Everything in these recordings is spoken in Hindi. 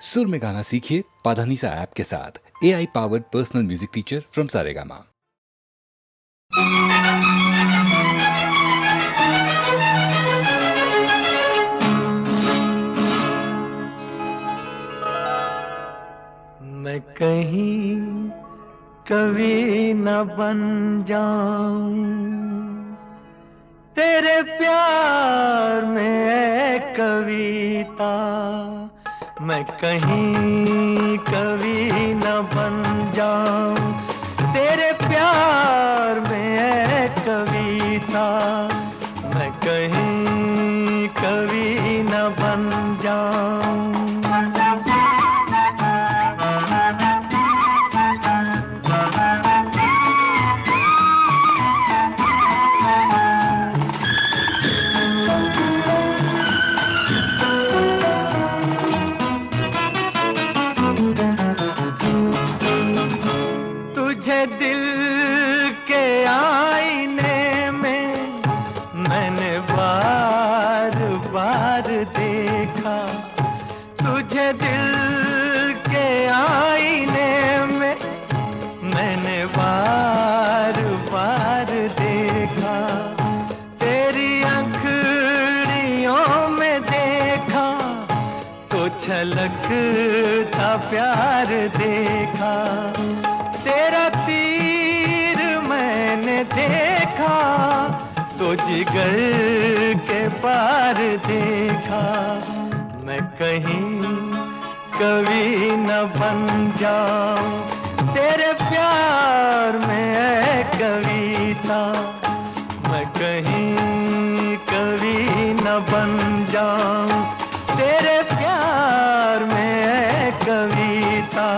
सुर में गाना सीखिए पाधानीसा ऐप के साथ। AI powered personal music teacher from Saregama. मैं कहीं कवि न बन जाऊं तेरे प्यार में है कविता। मैं कहीं कवि न बन जाऊं तेरे प्यार में है कविता। मैं कहीं कवि न बन जाऊं। तुझे दिल के आईने में मैंने बार बार देखा। तुझे दिल के आईने में मैंने बार बार देखा। तेरी आँखों में देखा तो छलकता प्यार देखा। तेरा तीर मैंने देखा तो जिगर के पार देखा। मैं कहीं कवि न बन जाऊं तेरे प्यार में है कविता। मैं कहीं कवि न बन जाऊं तेरे प्यार में है कविता।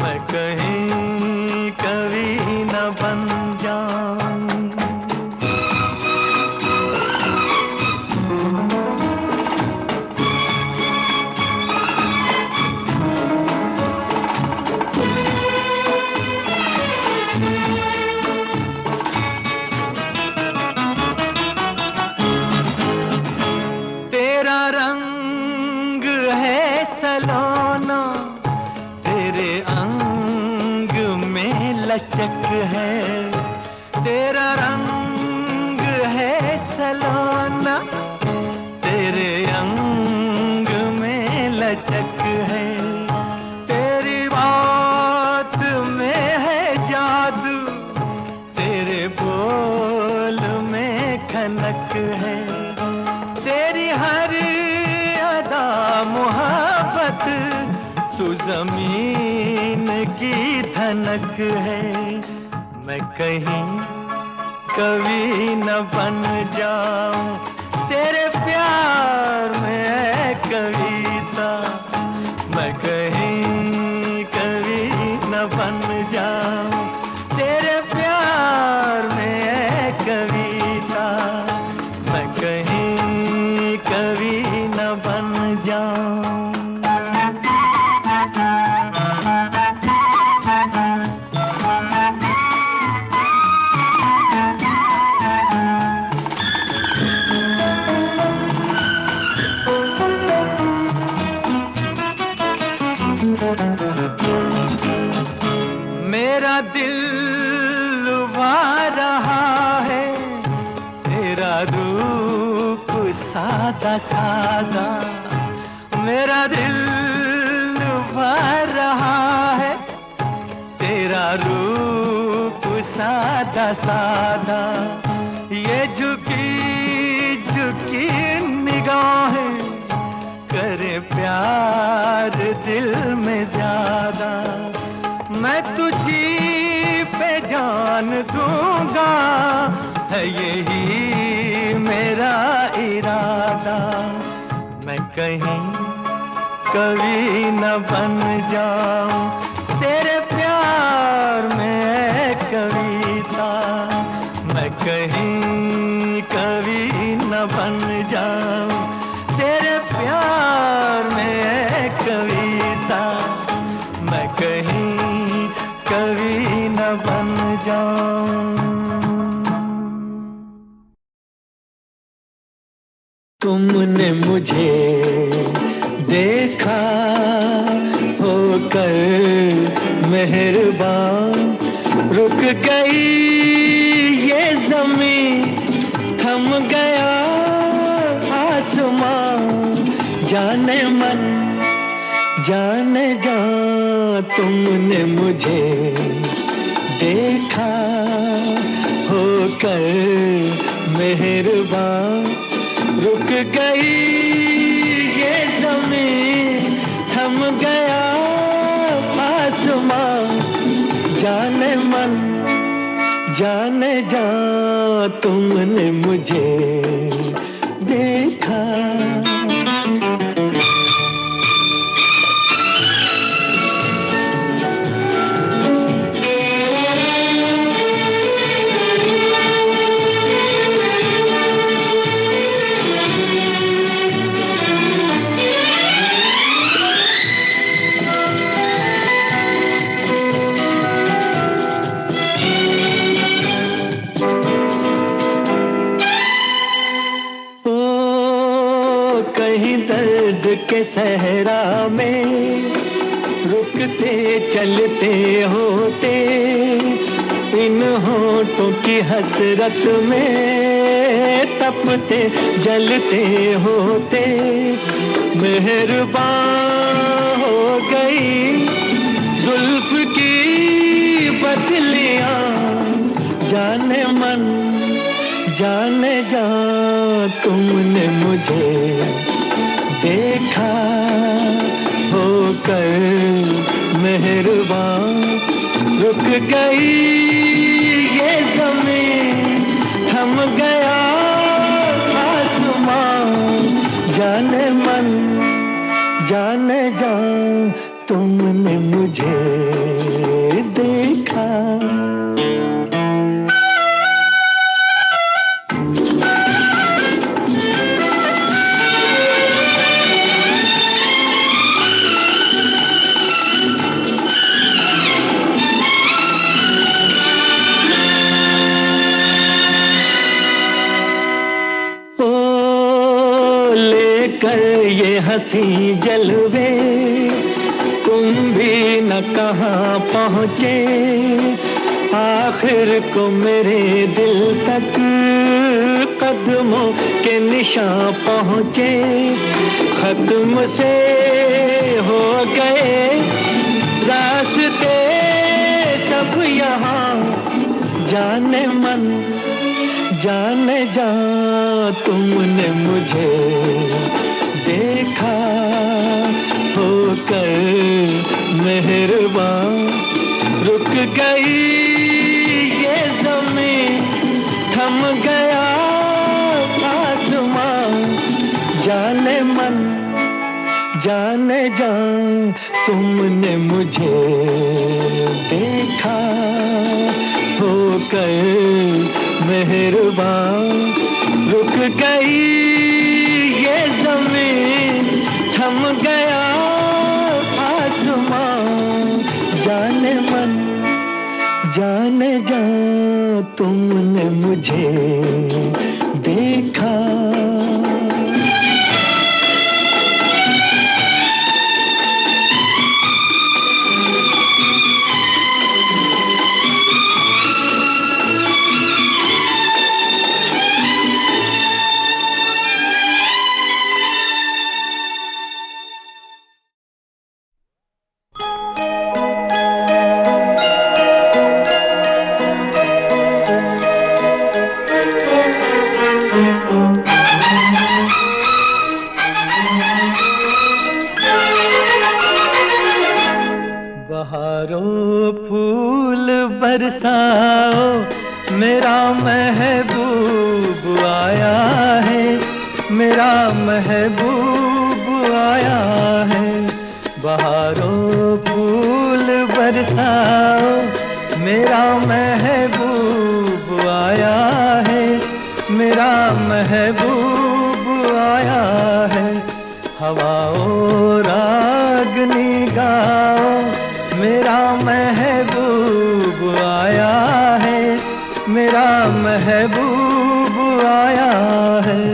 मैं कहीं कवि न बन जाऊं। तेरा रंग है सलोना तेरे अंग में लचक है। तेरा रंग है सलोना तेरे अंग में लचक है। तेरी बात में है जादू तेरे बोल में खनक है। तेरी हर अदा मोहब्बत तू जमीन की धनक है। मैं कहीं कवि न बन जाऊं तेरे प्यार में है कविता। मैं कहीं कवि न बन जाऊं तेरे प्यार में है कविता। मैं कहीं कवि न बन जाऊं। मेरा दिल लुभा रहा है तेरा रूप सादा सादा। मेरा दिल लुभा रहा है तेरा रूप सादा सादा। ये झुकी झुकी निगाहें करे प्यार दिल में ज्यादा। मैं तुझी पे जान दूंगा है यही मेरा इरादा। मैं कहीं कवि न बन जाऊं तेरे प्यार में है कविता। मैं कहीं कवि न बन जाऊं तेरे प्यार में है कविता। मैं कहीं कवि न बन जाऊं। तुमने मुझे देखा मेहरबान। रुक गई ये ज़मीं, थम गया आसमां। जाने मन जाने जा, तुमने मुझे देखा होकर मेहरबान। रुक गई ये ज़मीं, थम गया आसमां। जाने मन जाने जा, तुमने मुझे देखा। कहीं दर्द के सहरा में रुकते चलते होते, इन होठों की हसरत में तपते जलते होते। मेहरबान हो गई जुल्फ की पतलियां। जाने मन जाने जा, तुमने मुझे देखा होकर मेहरबान। रुक गई ये ज़मीं, थम गया आसमां। जाने मन जाने जा, तुमने मुझे देखा। लेकर ये हंसी जलवे, तुम भी न कहाँ पहुँचे। आखिर को मेरे दिल तक कदमों के निशान पहुँचे। खत्म से हो गए रास्ते सब यहाँ। जाने मन जाने जा, तुमने मुझे देखा होकर मेहरबान। रुक गई ये ज़मीं, थम गया आसमां। जाने मन जाने जा, तुमने मुझे देखा होकर मेहरबान। रुक गई ये ज़मीं, थम गया आसमां। जाने मन जाने जा, तुमने मुझे देखा। बहारों फूल बरसाओ, मेरा महबूब आया है। मेरा महबूब आया है। बहारों फूल बरसाओ, मेरा महबूब आया है। मेरा महबूब आया है। हवाओं रागनी गाओ, मेरा महबूब आया है। मेरा महबूब आया है।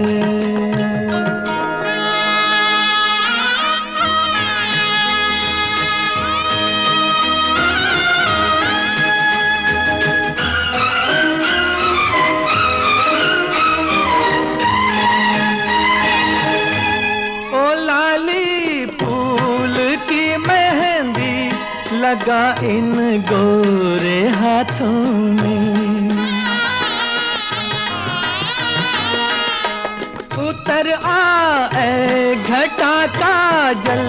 लगा इन गोरे हाथों में। उतर आए घटा का जल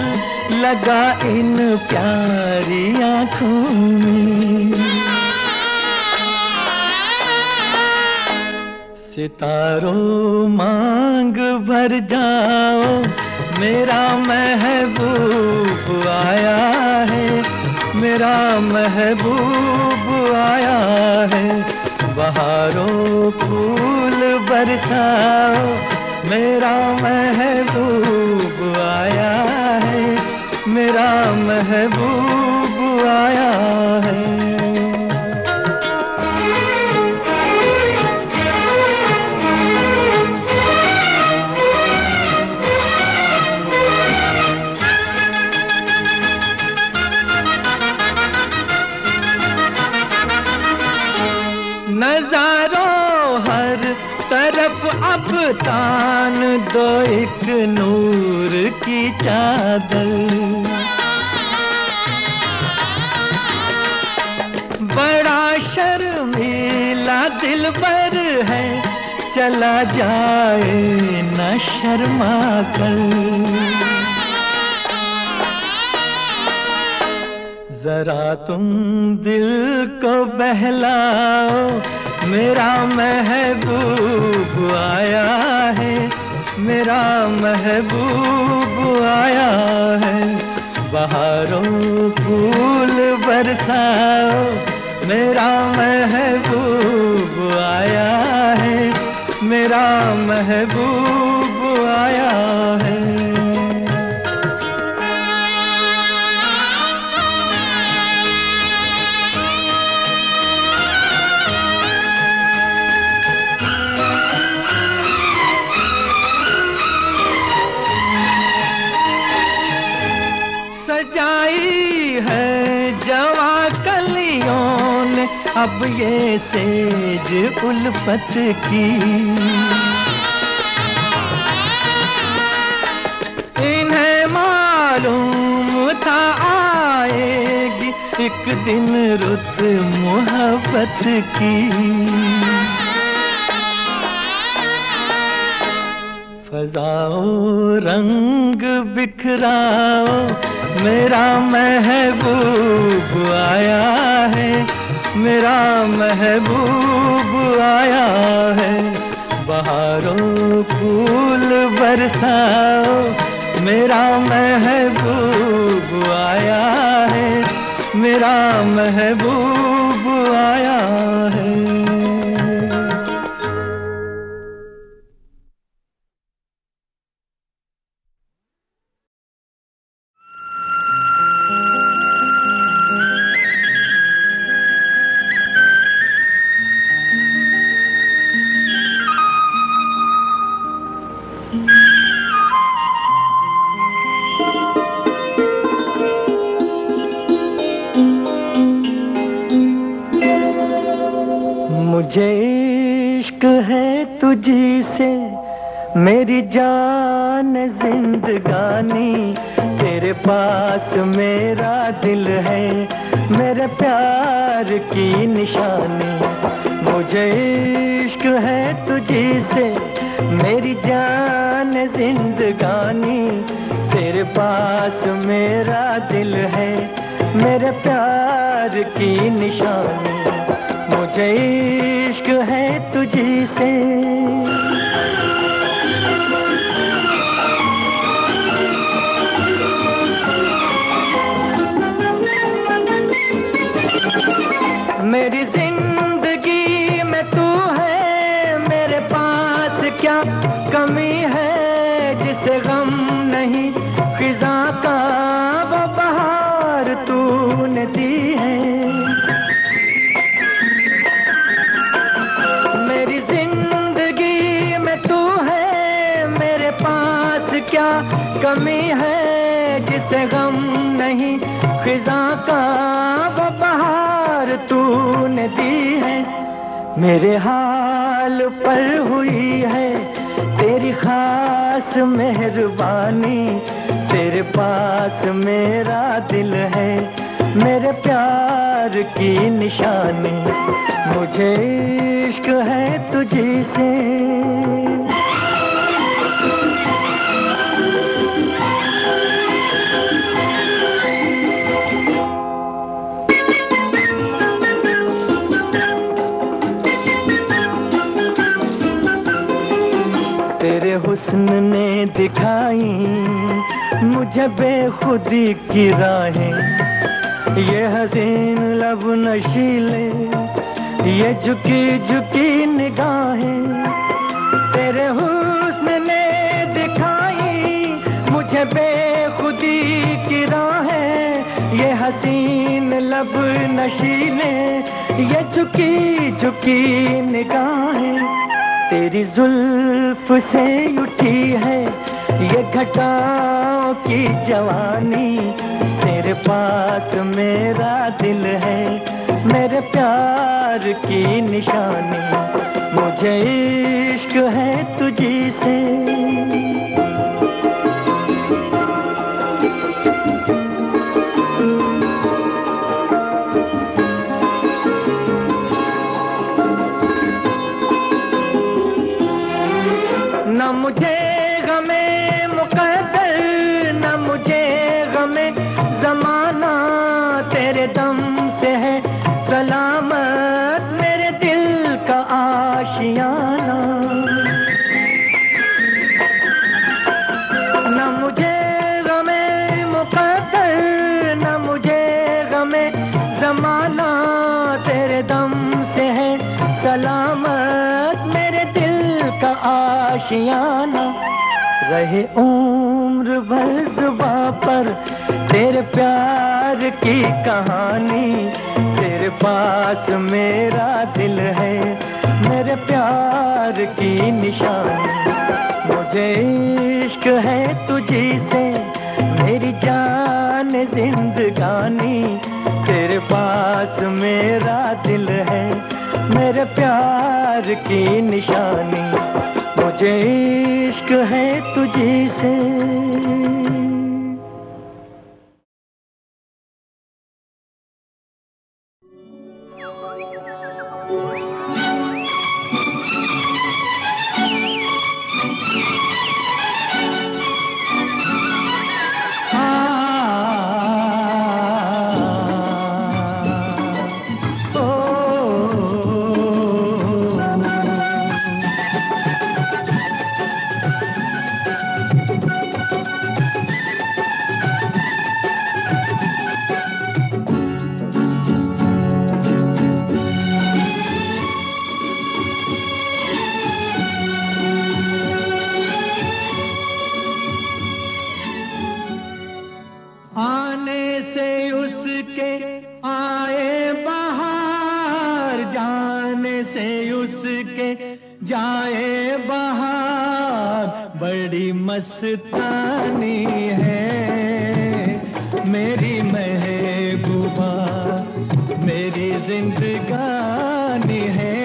लगा इन प्यारी आँखों में। सितारों मांग भर जाओ मेरा महबूब आया है, मेरा महबूब आया है। बहारों फूल बरसाओ मेरा महबूब आया है, मेरा महबूब आया है। नजारों हर तरफ अब तान दो एक नूर की चादर। बड़ा शर्मीला दिलबर है, चला जाए न शर्मा कर। जरा तुम दिल को बहलाओ मेरा महबूब आया है, मेरा महबूब आया है। बहारों फूल बरसाओ मेरा महबूब आया है, मेरा महबूब आया है। सजाई है जवा कलियों ने अब ये सेज उल्फत की। इन्हें मालूम था आएगी एक दिन रुत मोहब्बत की। फजाओ रंग बिखराओ मेरा महबूब आया है, मेरा महबूब आया है। बहारों फूल बरसाओ मेरा महबूब आया है, मेरा महबूब आया है। मुझे इश्क है तुझी से मेरी जान जिंदगानी, तेरे पास मेरा दिल है मेरे प्यार की निशानी। मुझे इश्क है तुझी से मेरी जान जिंदगानी, तेरे पास मेरा दिल है मेरे प्यार की निशानी। मुझे इश्क है तुझी से। मेरी जिंदगी में तू है, मेरे पास क्या कमी है जिसे गम नहीं खिजा का वो बहार तूने दी है। मेरी जिंदगी में तू है, मेरे पास क्या कमी है जिसे गम नहीं खिजा का वो बहार तूने दी है। मेरे हाल पर हुई है तेरी खास मेहरबानी, तेरे पास मेरा दिल है मेरे प्यार की निशानी, मुझे इश्क है तुझी से। तेरे हुस्न ने दिखाई मुझे बेखुदी की राहें, ये हसीन लब नशीले, ये झुकी झुकी निगाहें। तेरे हुस्न ने दिखाई मुझे बेखुदी की राहें, ये हसीन लब नशीले, ये झुकी झुकी निगाहें। तेरी जुल्फ से उठी है ये घटाओं की जवानी, तेरे पास मेरा दिल है, मेरे प्यार की निशानी, मुझे इश्क है तुझी से। न मुझे गमे मुक़द्दर, न मुझे गमे ज़माना, तेरे दम से है सलामत मेरे दिल का आशियाना। न मुझे गमे मुक़द्दर, न मुझे गमे ज़माना, तेरे दम से है सलामत मेरे दिल का आशियाना। रहे उम्र भर जुबां पर तेरे प्यार की कहानी, तेरे पास मेरा दिल है, मेरे प्यार की निशानी, मुझे इश्क है तुझी से। मेरी जान जिंदगानी, तेरे पास मेरा दिल है, मेरे प्यार की निशानी, मुझे इश्क है तुझी से। आने से उसके आए बहार, जाने से उसके जाए बहार, बड़ी मस्तानी है मेरी महबूबा, मेरी जिंदगानी है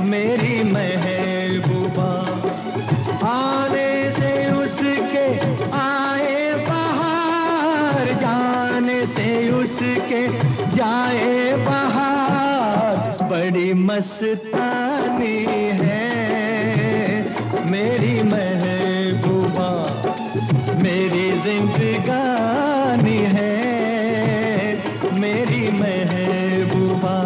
मेरी महबूबा। आने से उसके आए जाने से उसके जाए बहार, बड़ी मस्तानी है मेरी महबूबा, मेरी जिंदगानी है मेरी महबूबा।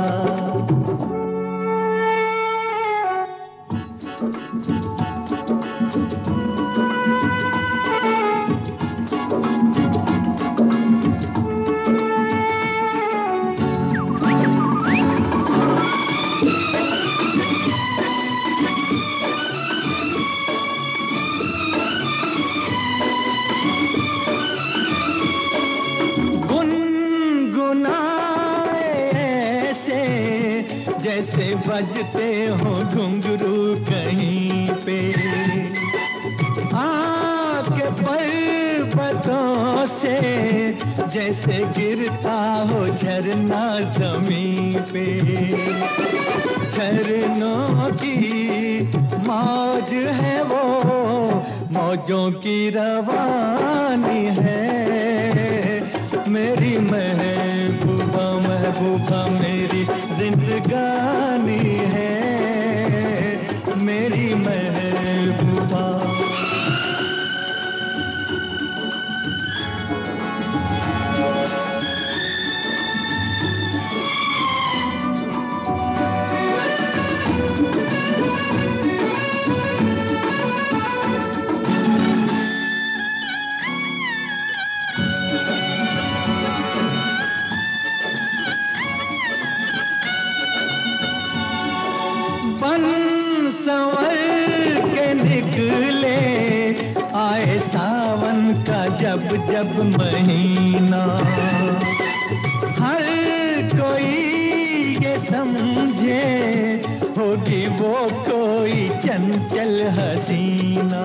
जैसे बजते हो घुंघरू कहीं पे, आपके पर्वतों से जैसे गिरता हो झरना जमीन पे। झरनों की मौज है वो, मौजों की रवानी है मेरी महबूबा मेरी जिंदगानी है, मेरी महबूबा। बन संवर के निकले आए सावन का जब जब महीना, हर कोई ये समझे होगी वो कोई चंचल हसीना।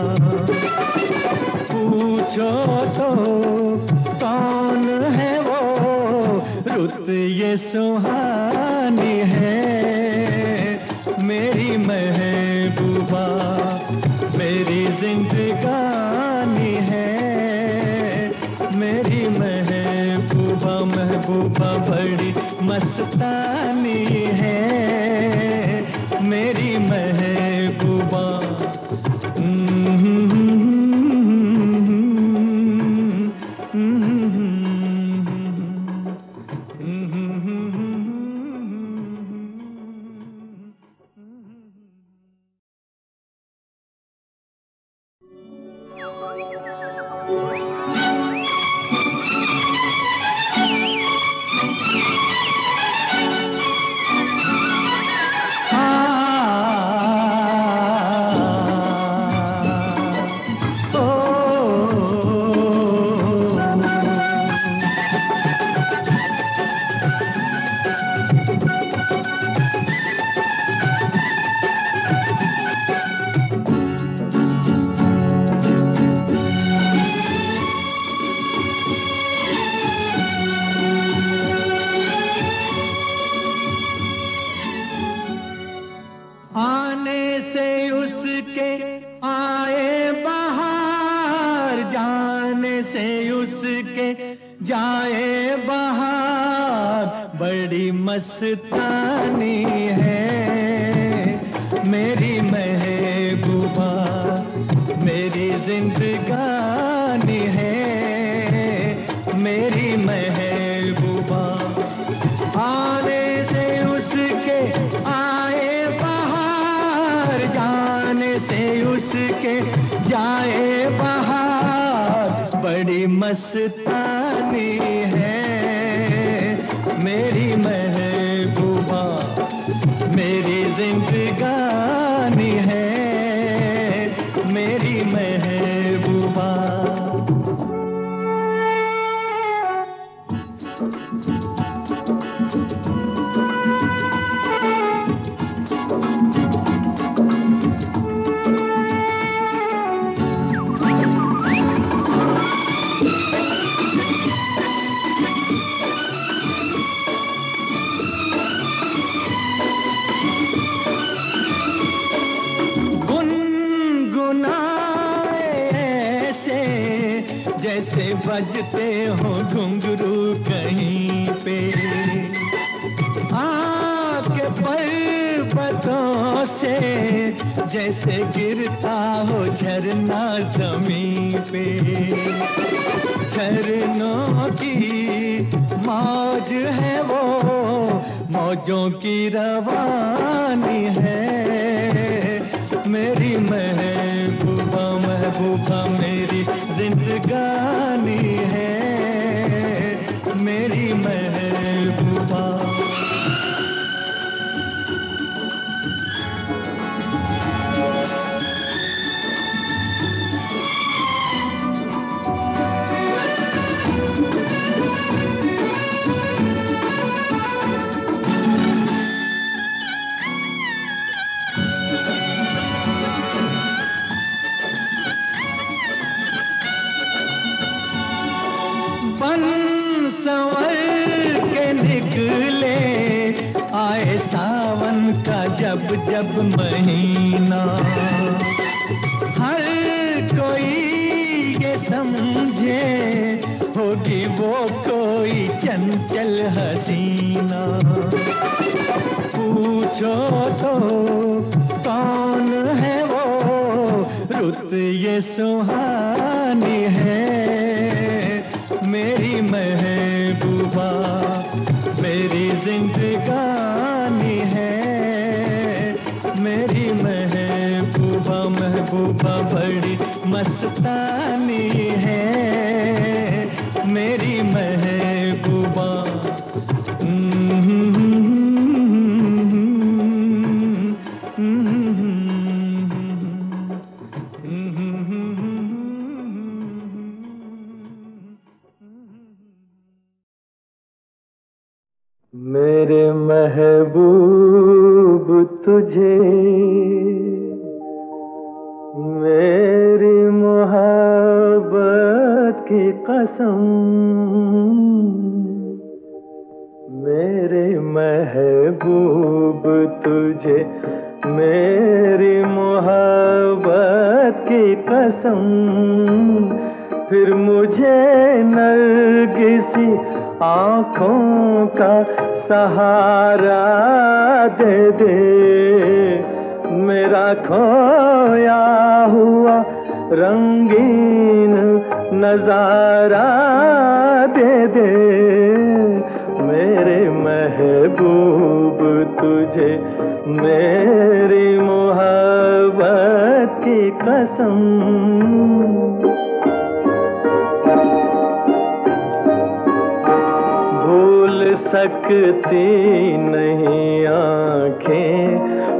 पूछो तो कौन है वो, रुत ये सुहानी है, मेरी महबूबा मेरी जिंदगानी है, मेरी महबूबा। महबूबा बड़ी मस्तानी है, मेरी महबूबा। आने से उसके आए बहार, जाने से उसके जाए बहार, बड़ी मस्तानी है, मेरी महबूबा मेरी जिंदगानी है, मेरी महबूबा। आने से उसके आए जाने से उसके जाए बहार, बड़ी मस्तानी है, मेरी महबूबा मेरी जिंदगानी है, मेरी महबूबा। जैसे बजते हो घुंघरू कहीं पे, आके पर्वतों से जैसे गिरता हो झरना जमीन पे। झरनों की मौज है वो, मौजों की रवानी है, मेरी महबूबा महबूबा मेरी जिंदगानी है, मेरी महबूबा। बन संवर के निकले आए सावन का जब जब महीना, हर कोई ये समझे होगी वो को कोई चंचल हसीना। पूछो तो कौन है वो, रुत ये सुहानी है। मेरी महबूबा मेरी जिंदगानी है। मेरी महबूबा महबूबा बड़ी मस्तानी है। मेरी महबूबा मेरे महबूब तुझे मेरी मोहब्बत की कसम। मेरे महबूब तुझे मेरी मोहब्बत की कसम। फिर मुझे नरगिसी आँखों का सहारा दे दे। मेरा खोया हुआ रंगीन नजारा दे दे। मेरे महबूब तुझे मेरी मोहब्बत की कसम। सकती नहीं आँखें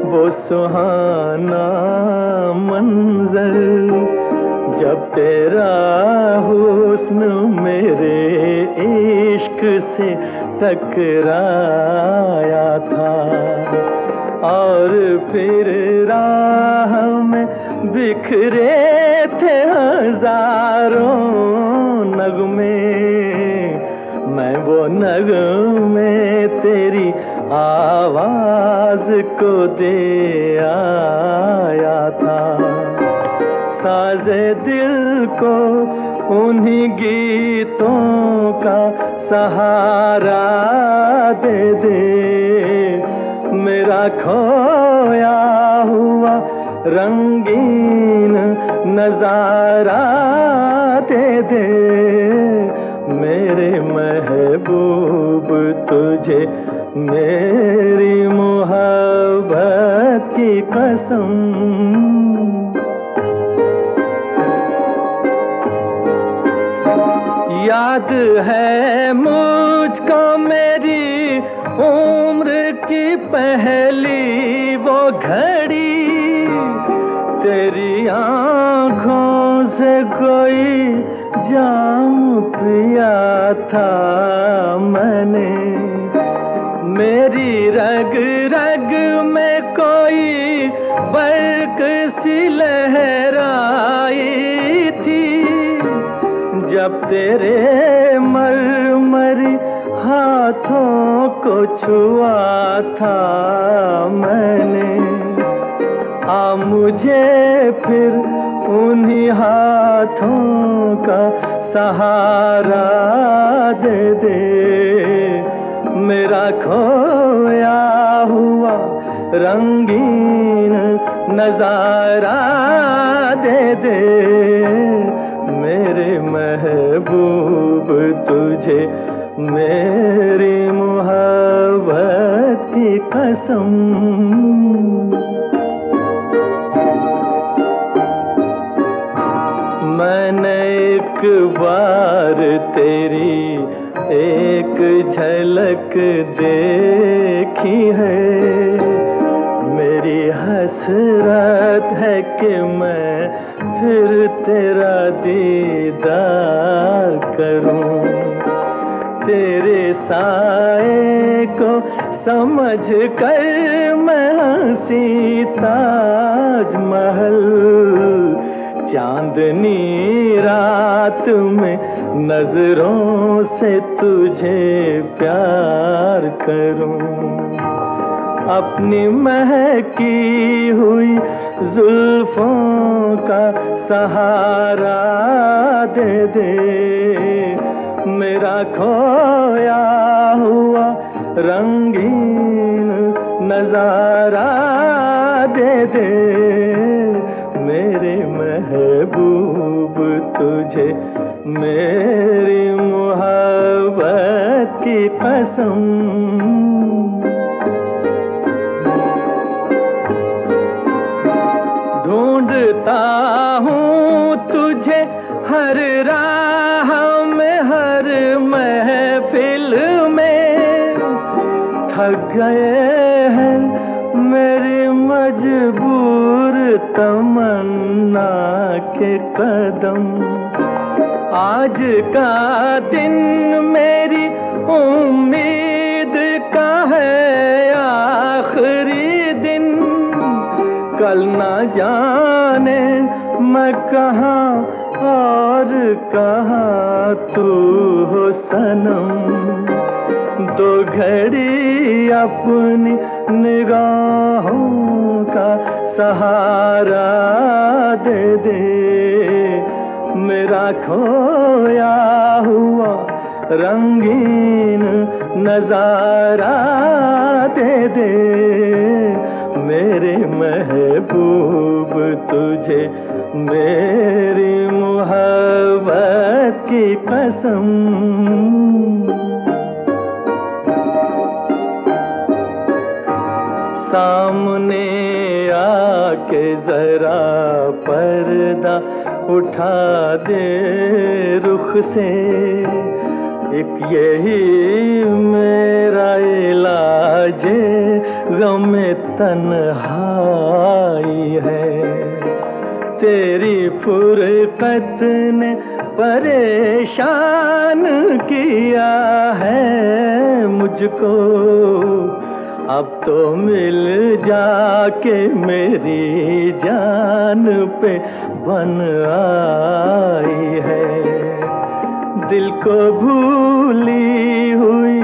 वो सुहाना मंजर, जब तेरा हुस्न मेरे इश्क से टकराया था। और फिर राह में बिखरे थे हजारों नगमे। मैं वो नगमे तेरी आवाज को दे आया था। साजे दिल को उन्हीं गीतों का सहारा दे दे। मेरा खोया हुआ रंगीन नजारा दे दे। मेरे महबूब तुझे मेरी मोहब्बत की कसम। याद है मुझको मेरी उम्र की पहली वो घड़ी, तेरी आँखों से कोई जाम पिया था मैंने। मेरी रग रग में कोई बर्क सी लहराई थी, जब तेरे मरमरी हाथों को छुआ था मैंने। आ मुझे फिर उन्हीं हाथों का सहारा दे दे। मेरा खोया हुआ रंगीन नजारा दे दे। मेरे महबूब तुझे मेरी मोहब्बत की कसम। मैंने एक बार तेरी एक झलक देखी है। मेरी हसरत है कि मैं फिर तेरा दीदार करूं। तेरे साए को समझ कर मैं हंसी ताजमहल, चांदनी रात में नजरों से तुझे प्यार करूं। अपनी महकी हुई जुल्फों का सहारा दे दे। मेरा खोया हुआ रंगीन नजारा दे दे मेरे महबूब तुझे मेरी मोहब्बत की कसम। ढूंढता हूँ तुझे हर राह में हर महफिल में, थक गए हैं मेरी मजबूर तमन्ना के कदम। आज का दिन मेरी उम्मीद का है आखिरी दिन, कल ना जाने मैं कहाँ और कहाँ तू हो सनम। दो घड़ी अपनी निगाहों का सहारा दे दे मेरा खोया हुआ रंगीन नजारा दे दे मेरे महबूब तुझे मेरी मोहब्बत की कसम। सामने आके जरा पर्दा उठा दे रुख से, एक यही मेरा इलाज गमे तन्हाई है। तेरी फुरकत ने परेशान किया है मुझको, अब तो मिल जाके मेरी जान पे बन आई है। दिल को भूली हुई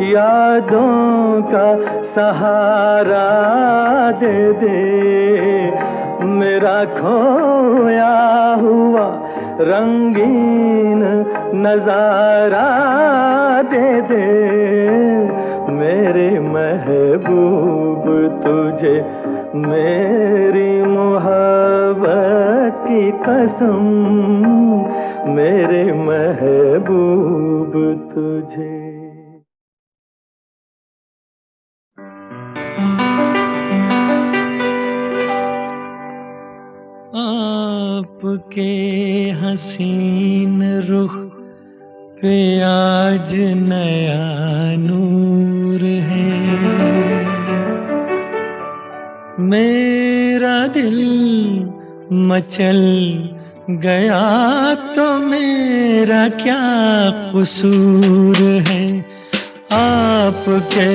यादों का सहारा दे दे मेरा खोया हुआ रंगीन नजारा दे दे मेरे महबूब तुझे मेरी मोहब्बत की कसम। मेरे महबूब तुझे। आपके हसीन रुख पे आज नया नूर है, मेरा दिल मचल गया तो मेरा क्या कसूर है। आपके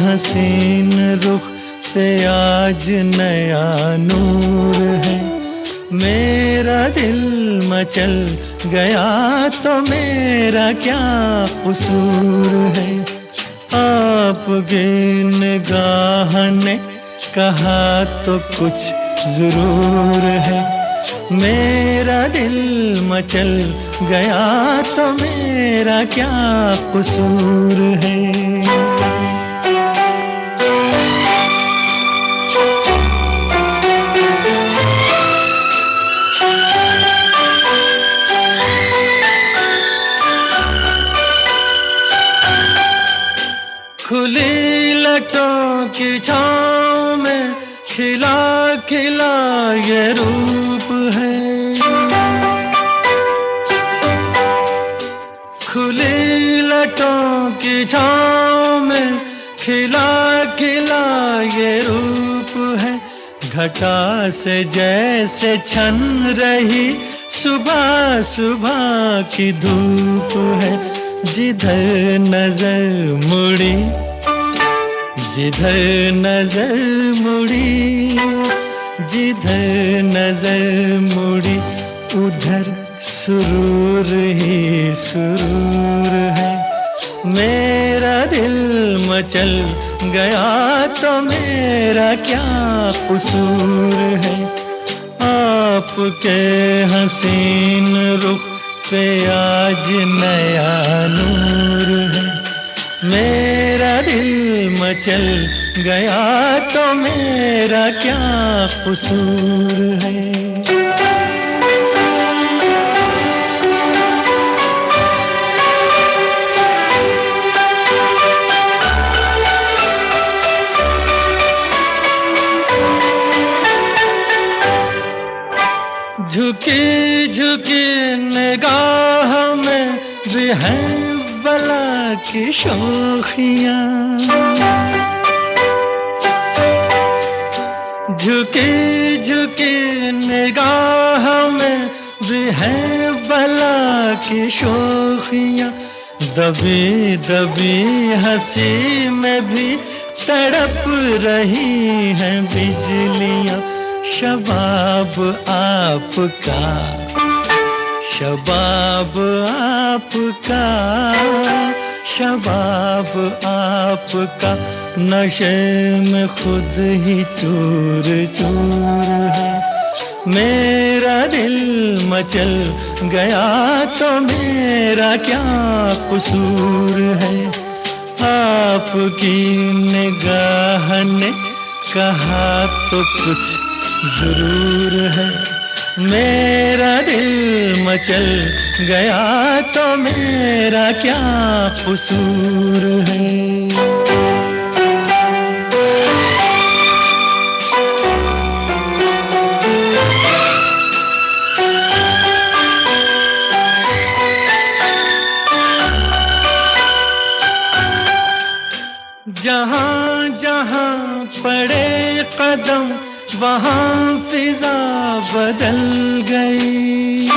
हसीन रुख पे आज नया नूर है, मेरा दिल मचल गया तो मेरा क्या कसूर है। आपकी निगाह ने कहा तो कुछ जरूर है, मेरा दिल मचल गया तो मेरा क्या कसूर है। खुली लटों की छाँव में खिला खिला ये रूप है, खुली लटों की छाँव में खिला खिला ये रूप है। घटा से जैसे छन रही सुबह सुबह की धूप है, जिधर नजर मुड़ी जिधर नजर मुड़ी जिधर नजर मुड़ी उधर सुरूर ही सुरूर है। मेरा दिल मचल गया तो मेरा क्या कसूर है। आपके हसीन रुख पे आज नया नूर मचल गया तो मेरा क्या कसूर है। झुकी झुकी निगाह में भी है बला की शोखियाँ, झुकी झुकी निगाह में भी है बला की शोखियाँ, दबी दबी हंसी में भी तड़प रही हैं बिजलियाँ। शबाब आपका, शबाब आपका, शबाब आपका नशे में खुद ही चूर चूर है। मेरा दिल मचल गया तो मेरा क्या कसूर है। आपकी निगाह ने कहा तो कुछ जरूर है। मेरा दिल मचल गया तो मेरा क्या कसूर है। जहाँ जहाँ पड़े कदम वहाँ फिजा बदल गई।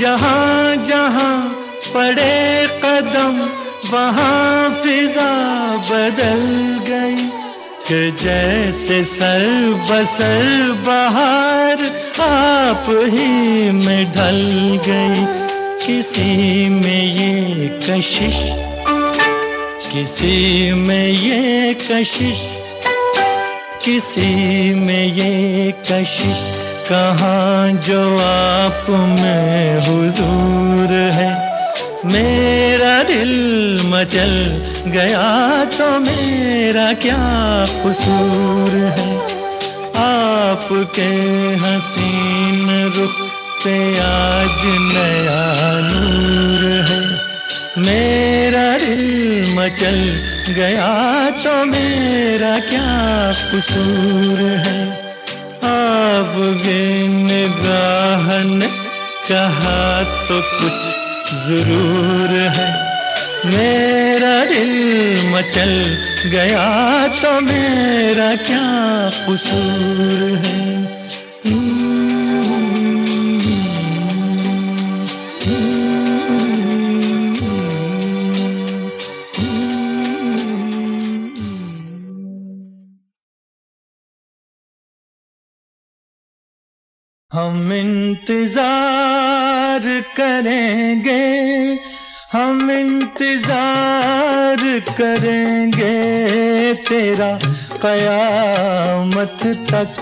जहाँ जहाँ पड़े कदम वहाँ फिजा बदल गई। कि जैसे सर बसर बहार आप ही में ढल गई। किसी में ये कशिश, किसी में ये कशिश, किसी में ये कशिश, कहाँ जो आप में हुजूर है। मेरा दिल मचल गया तो मेरा क्या कसूर है। आपके हसीन रुख पे आज नया नूर है। मेरा दिल मचल गया तो मेरा क्या कसूर है। आपकी निगाह ने कहा तो कुछ जरूर है। मेरा दिल मचल गया तो मेरा क्या कसूर है। हम इंतजार करेंगे, हम इंतजार करेंगे तेरा कयामत तक।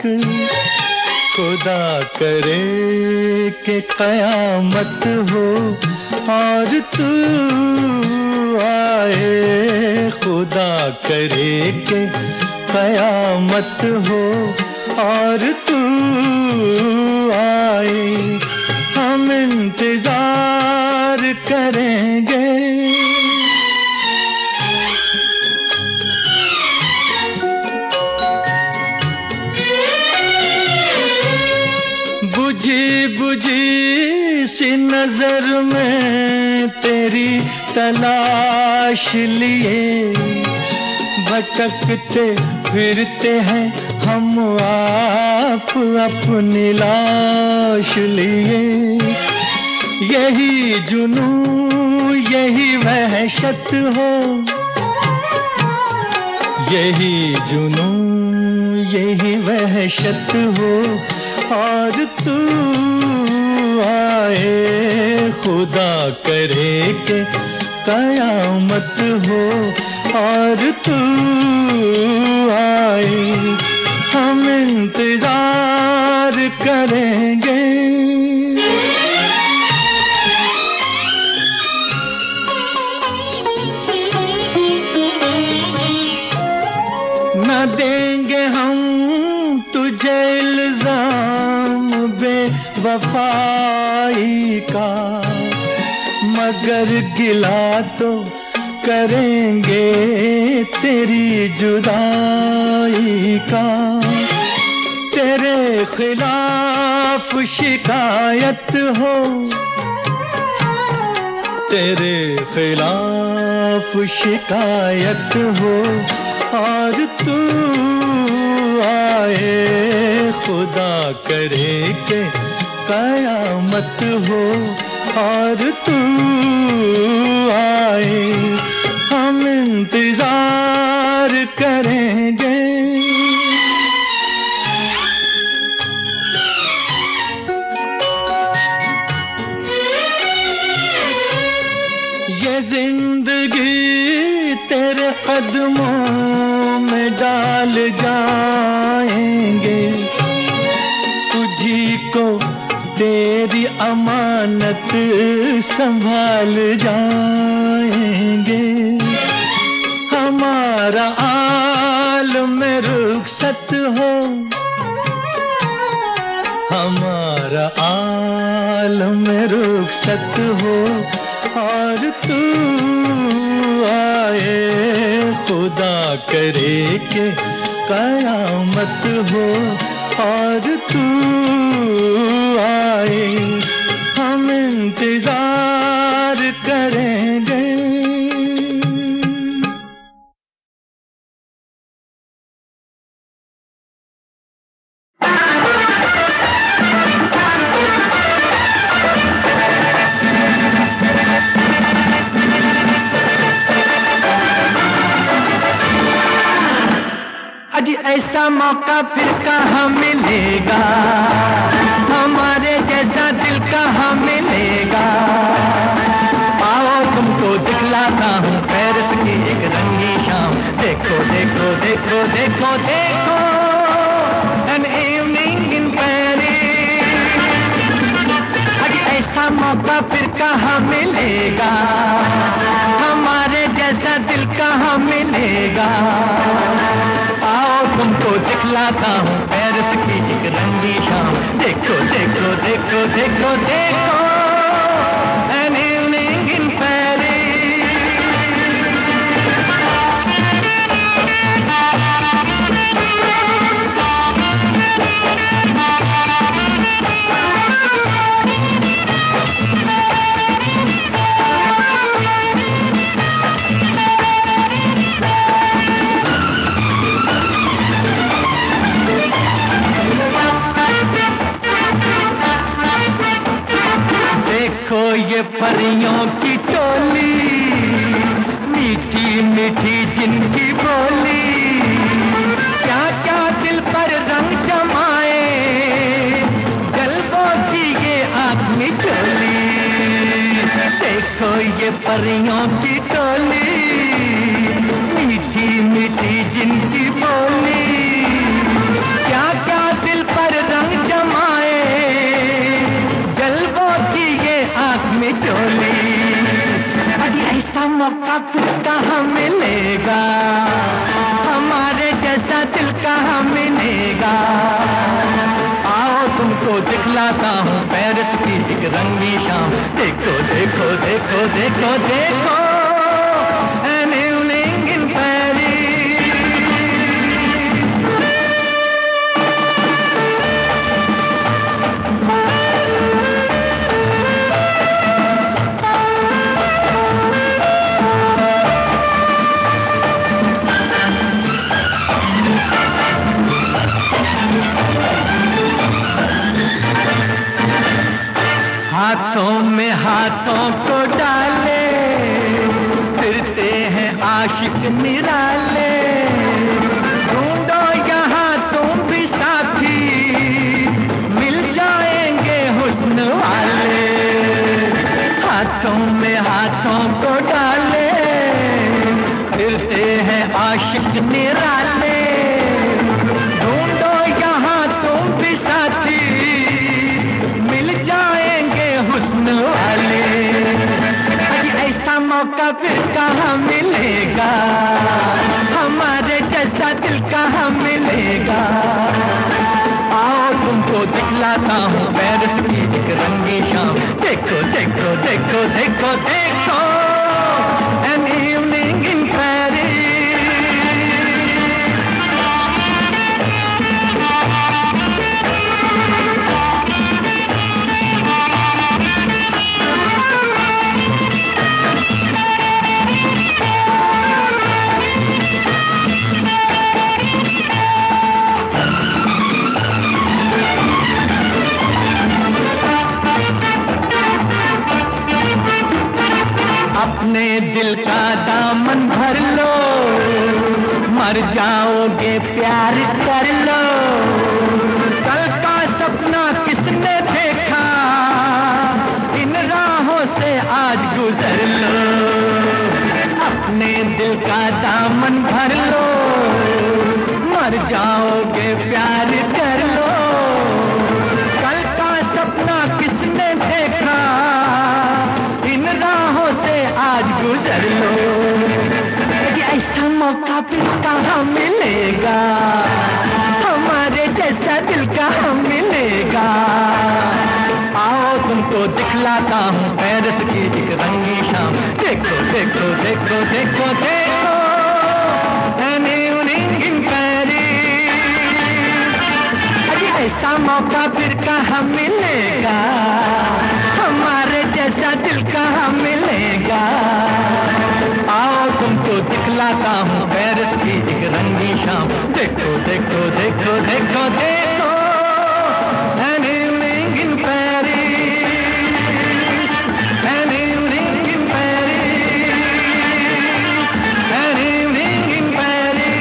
खुदा करे कि कयामत हो और तू आए। खुदा करे कि कयामत हो और तू आए। हम इंतजार करेंगे। बुझी बुझी सी नजर में तेरी तलाश लिए भटकते फिरते हैं हम आप अपनी लाश लिए। यही जुनू यही वहशत हो, यही जुनू यही वहशत हो और तू आए। खुदा करे कि कयामत हो और तू आए। हम इंतजार करेंगे। वफाई का, मगर गिला तो करेंगे तेरी जुदाई का। तेरे खिलाफ शिकायत हो, तेरे खिलाफ शिकायत हो, और तू आए खुदा करे के कयामत हो, और तू आए हम इंतजार करेंगे। ये जिंदगी तेरे कदमों में डाल जाएंगे, तुझी को तेरी अमानत संभाल जाएंगे। हमारा आलम रुखसत हो, हमारा आलम रुखसत हो, और तू आए खुदा करे के कयामत हो, और तू आए हम इंतजार करेंगे। आज ऐसा मौका फिर कहाँ मिलेगा, हमारे जैसा दिल कहाँ मिलेगा। आओ तुमको दिखलाता हूँ पेरिस की एक रंगी शाम। देखो देखो देखो देखो देखो an evening in Paris। आज ऐसा मौका फिर कहाँ मिलेगा, हमारे जैसा दिल कहाँ मिलेगा। आओ तुमको दिखलाता हूँ पेरिस की एक रंगी शाम। देखो देखो देखो देखो देखो an evening in Paris। ये परियों की टोली, मीठी मीठी जिनकी बोली, क्या क्या दिल पर रंग जमाए, जलवों की ये आँख में चोली। देखो ये परियों की टोली, मीठी मीठी जिनकी बोली, क्या क्या दिल पर रंग जमाए, जलवों की ये आँख में चोली। अजी ऐसा मौका फिर कहाँ मिलेगा, हमारे जैसा दिल कहाँ मिलेगा। आओ तुमको दिखलाता हूँ पेरिस की एक रंगी शाम। देखो देखो देखो देखो देखो an evening in Paris। हाथों में हाथों को डाले, फिरते हैं आशिक निराले। ढूंढो यहाँ तुम भी साथी, मिल जाएंगे हुस्न वाले। हाथों में हाथों को डाले, फिरते हैं आशिक निराले। ढूंढो यहाँ तुम भी साथी, मिल जाएंगे हुस्न वाले। ऐसा मौका फिर कहाँ मिलेगा, हमारे जैसा दिल कहाँ मिलेगा। आओ तुमको दिखलाता हूँ पेरिस की एक रंगी शाम। देखो देखो देखो देखो देखो एन इवनिंग इन पेरिस। अपने दिल का दामन भर लो, मर जाओगे प्यार कर लो। कल का सपना किसने देखा, इन राहों से आज गुजर लो। अपने दिल का दामन भर लो, मर जाओगे प्यार कर लो। कल का सपना किसने देखा, इन राहों से आज गुजर लो। ऐसा मौका फिर कहाँ मिलेगा, हमारे जैसा दिल कहाँ मिलेगा। आओ तुमको दिखलाता हूँ पेरिस की एक रंगी शाम। देखो देखो देखो देखो देखो एन इवनिंग इन पेरिस। अजी ऐसा मौका फिर कहाँ मिलेगा, हमारे जैसा दिल कहाँ मिलेगा। आओ तुमको दिखलाता हूँ पेरिस की एक रंगी शाम। देखो देखो देखो देखो देखो an evening in Paris, an evening in Paris, an evening in Paris.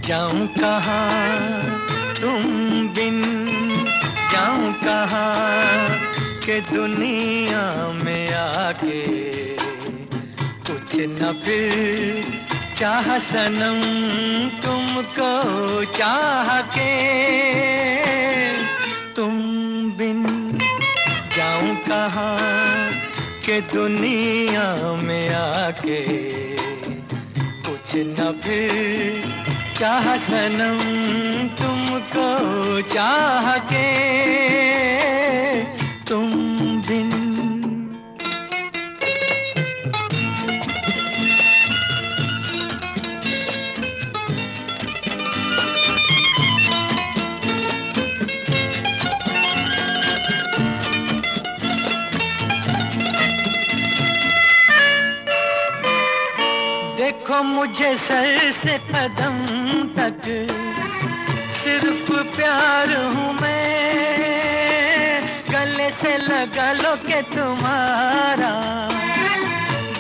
जाऊं कहाँ, तुम बिन जाऊं कहाँ, के दुनिया में आके कुछ न फिर चाह सनम तुमको चाह के। तुम बिन जाऊं कहाँ, के दुनिया में आके कुछ न फिर चाह सनम तुमको चाह के। तुम बिन देखो मुझे सर से कदम तक सिर्फ प्यार हूँ मैं। गले से लगा लो के तुम्हारा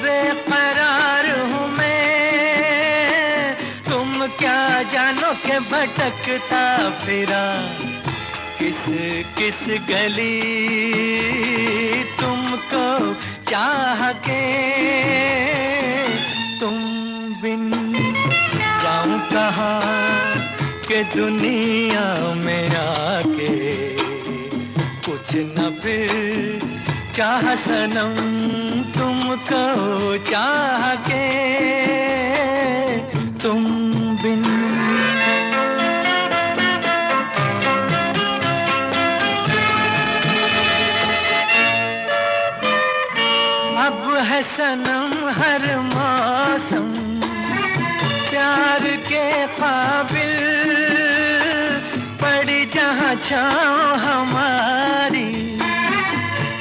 बेकरार हूँ मैं। तुम क्या जानो के भटकता फिरा किस किस गली तुमको चाह के। तुम बिन जाऊं कहाँ, के दुनिया में आके कुछ न फिर चाह सनम तुमको चाह के। तुम बिन अब है सनम हर मौसम प्यार के काबिल। पड़ी जहाँ छाँव हमारी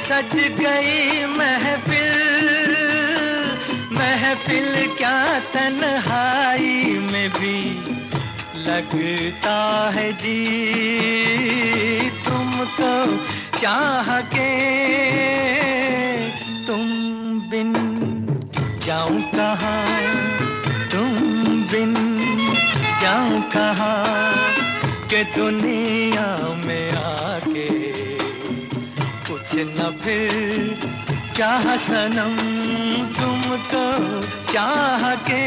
सज गई महफिल। महफिल क्या तन्हाई में भी लगता है जी तुमको चाह के तुम बिन जाऊं कहाँ, तुम बिन जाऊं कहाँ के दुनिया में आके कुछ न फिर चाह सनम तुमको चाह के।